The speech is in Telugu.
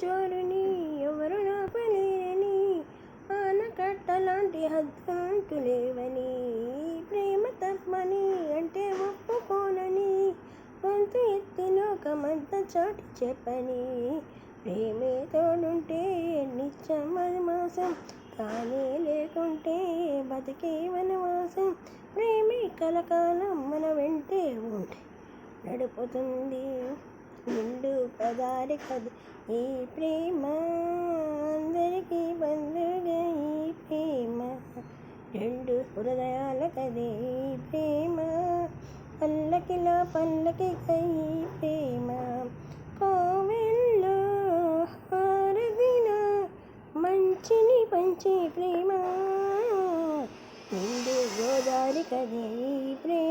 జోరుని ఎవరు నాపలేరని, ఆనకట్టలాంటి హద్దంటూ లేవని, ప్రేమ తప్పని అంటే ఒప్పుకోనని, గొంతు ఎత్తి లోకమంతా చాటి చెప్పని, ప్రేమే తోడుంటే నిత్యం మధుమాసం, తానే లేకుంటే బతికే వనవాసం, ప్రేమే కలకాలం మన వెంటే ఉంటే నడుపుతుంది నిండు పదారి కది ఈ ప్రేమ, అందరికీ బంధుగా ఈ ప్రేమ, రెండు హృదయాల కదే ఈ ప్రేమ, పల్లకిలా పల్లకిగా ఈ ప్రేమ, కోవెల్లో హారదిన మంచిని పంచే ప్రేమ, నిండు గోదారి కదే ఈ ప్రేమ.